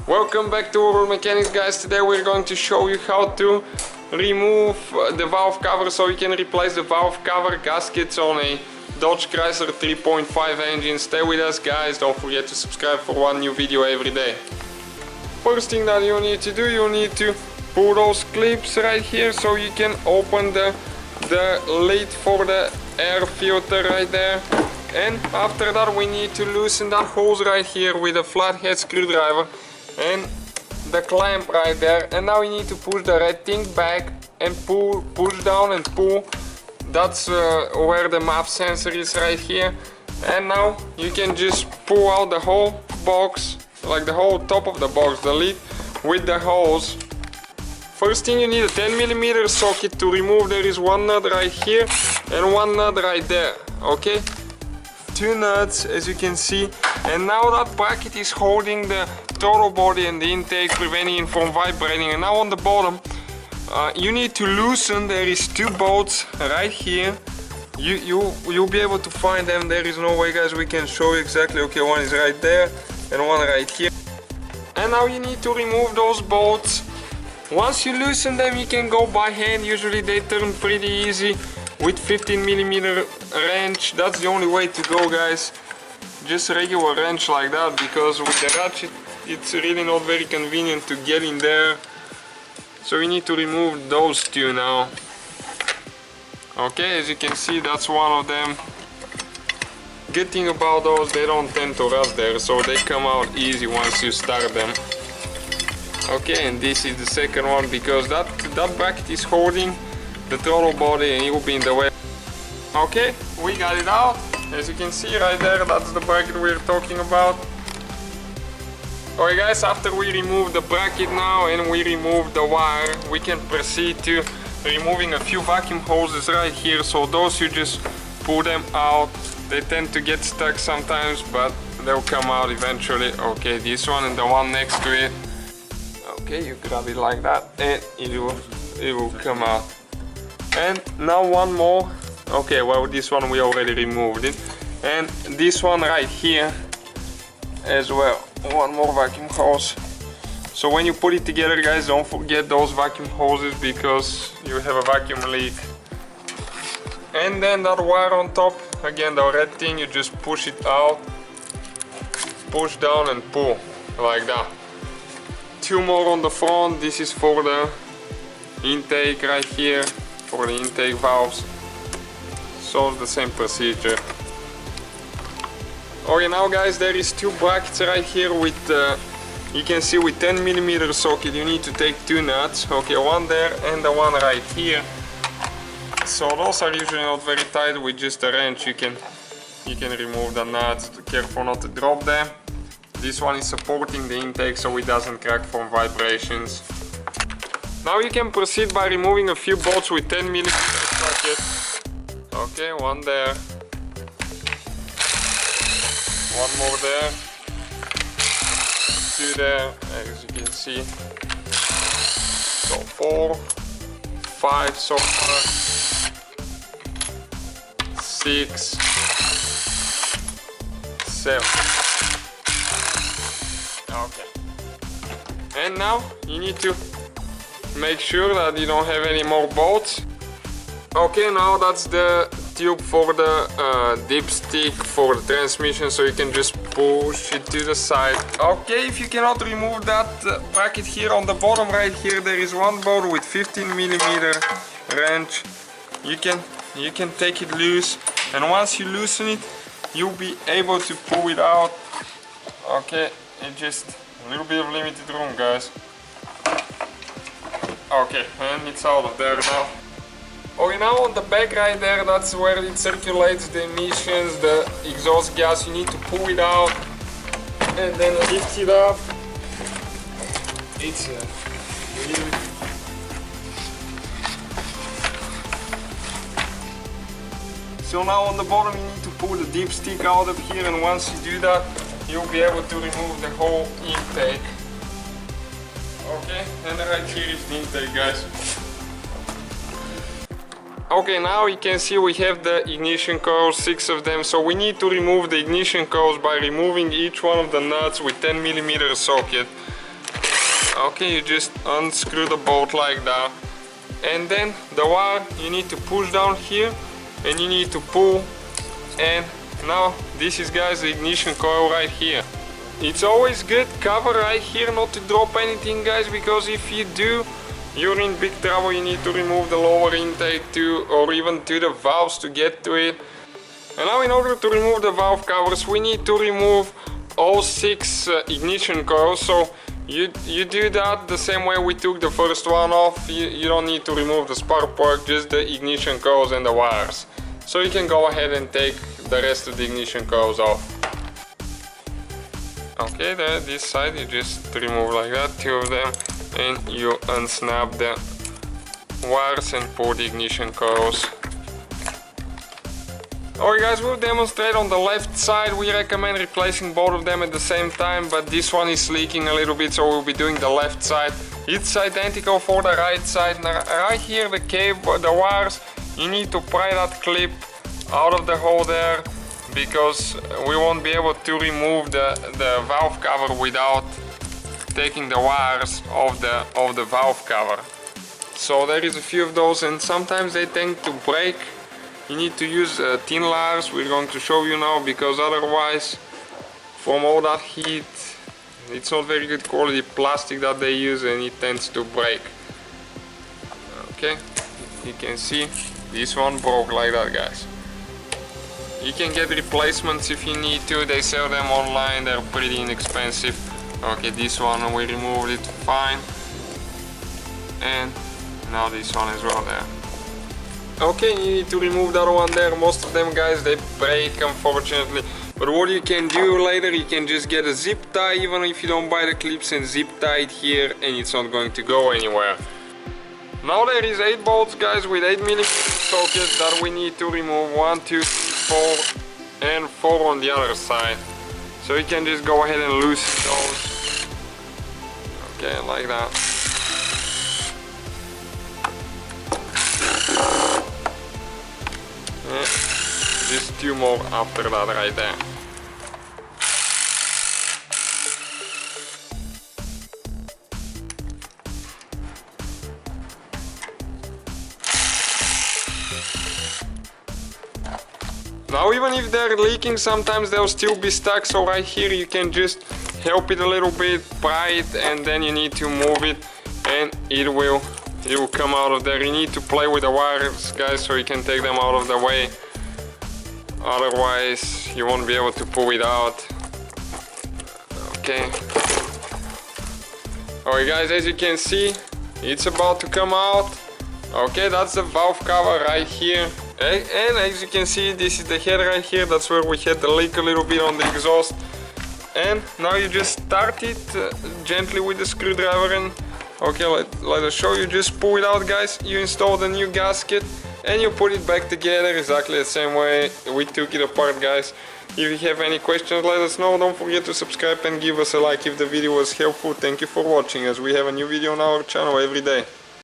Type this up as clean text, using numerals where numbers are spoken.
Welcome back to World Mechanics, guys. Today we're going to show you how to remove the valve cover so you can replace the valve cover gaskets on a Dodge Chrysler 3.5 engine. Stay with us, guys. Don't forget to subscribe for one new video every day. First thing that you need to do, you need to pull those clips right here so you can open the lid for the air filter right there. And after that we need to loosen that hose right here with a flathead screwdriver and the clamp right there. And now we need to push the red thing back and push down and pull. That's where the map sensor is right here. And now you can just pull out the whole box, like the whole top of the box, the lid, with the hose. First thing, you need a 10mm socket to remove. There is one nut right here and one nut right there, okay? Two nuts, as you can see. And now that bracket is holding the throttle body and the intake, preventing it from vibrating. And now on the bottom, you need to loosen. There is two bolts right here. You'll be able to find them. There is no way, guys, we can show you exactly. Okay, one is right there and one right here. And now you need to remove those bolts. Once you loosen them, you can go by hand. Usually they turn pretty easy with 15mm wrench. That's the only way to go, guys. Just a regular wrench like that, because with the ratchet it's really not very convenient to get in there. So we need to remove those two now. Okay, as you can see, that's one of them. Good thing about those, they don't tend to rust there, so they come out easy once you start them. Okay, and this is the second one, because that bracket is holding the throttle body and it will be in the way. Okay, we got it out. As you can see right there, that's the bracket we're talking about. Alright, guys, after we remove the bracket now and we remove the wire, we can proceed to removing a few vacuum hoses right here. So those, you just pull them out. They tend to get stuck sometimes, but they'll come out eventually. Okay, this one and the one next to it. Okay, you grab it like that and it will come out. And now one more. Okay, well, this one we already removed it. And this one right here as well. One more vacuum hose. So when you put it together, guys, don't forget those vacuum hoses, because you have a vacuum leak. And then that wire on top, again, the red thing, you just push it out, push down and pull like that. Two more on the front. This is for the intake right here, for the intake valves. So it's the same procedure. Okay, now, guys, there is two brackets right here with you can see with 10mm socket. You need to take two nuts. Okay, one there and the one right here. So those are usually not very tight. With just a wrench you can remove the nuts. Careful not to drop them. This one is supporting the intake so it doesn't crack from vibrations. Now you can proceed by removing a few bolts with 10mm socket. Okay, one there. One more there. Two there, as you can see. So 4, 5 so far. 6, 7. Okay. And now you need to make sure that you don't have any more bolts. Okay, now that's the tube for the dipstick for the transmission, so you can just push it to the side. Okay, if you cannot remove that bracket here on the bottom right here, there is one bolt with 15mm wrench. You can take it loose, and once you loosen it, you'll be able to pull it out. Okay, it's just a little bit of limited room, guys. Okay, and it's out of there now. Okay, now on the back right there, that's where it circulates the emissions, the exhaust gas. You need to pull it out and then lift it up. It's So now on the bottom you need to pull the dipstick out of here, and once you do that, you'll be able to remove the whole intake. Okay, and right here is the intake, guys. Okay, now you can see we have the ignition coils, 6 of them. So we need to remove the ignition coils by removing each one of the nuts with 10mm socket. Okay, you just unscrew the bolt like that, and then the wire you need to push down here and you need to pull, and now this is, guys, the ignition coil right here. It's always good cover right here not to drop anything, guys, because if you do, you're in big trouble. You need to remove the lower intake too, or even to the valves to get to it. And now in order to remove the valve covers, we need to remove all 6 ignition coils. So you do that the same way we took the first one off. You don't need to remove the spark plug, just the ignition coils and the wires. So you can go ahead and take the rest of the ignition coils off. Okay, there, this side you just remove like that, 2 of them, and you unsnap the wires and pull the ignition coils. Alright, guys, we'll demonstrate on the left side. We recommend replacing both of them at the same time, but this one is leaking a little bit, so we'll be doing the left side. It's identical for the right side. Now, right here, the cable, the wires, you need to pry that clip out of the hole there, because we won't be able to remove the valve cover without taking the wires off the valve cover. So there is a few of those, and sometimes they tend to break. You need to use thin layers, we're going to show you now, because otherwise from all that heat it's not very good quality plastic that they use and it tends to break. Okay, you can see this one broke like that, guys. You can get replacements if you need to, they sell them online, they're pretty inexpensive. Okay, this one we removed it fine, and now this one as well there. Okay, you need to remove that one there. Most of them, guys, they break, unfortunately. But what you can do later, you can just get a zip tie, even if you don't buy the clips, and zip tie it here, and it's not going to go anywhere. Now there is 8 bolts, guys, with 8mm sockets that we need to remove. 1, 2, 3, 4, and 4 on the other side. So you can just go ahead and loosen those. Okay, like that. Just 2 more after that right there. Now even if they're leaking, sometimes they'll still be stuck, so right here you can just help it a little bit, pry it, and then you need to move it and it will come out of there. You need to play with the wires, guys, so you can take them out of the way. Otherwise you won't be able to pull it out. Okay. Alright, guys, as you can see, it's about to come out. Okay, that's the valve cover right here. And as you can see, this is the head right here. That's where we had the leak a little bit on the exhaust. And now you just start it gently with the screwdriver, and okay, let us show you. Just pull it out, guys. You install the new gasket and you put it back together exactly the same way we took it apart, guys. If you have any questions, let us know. Don't forget to subscribe and give us a like if the video was helpful. Thank you for watching, as we have a new video on our channel every day.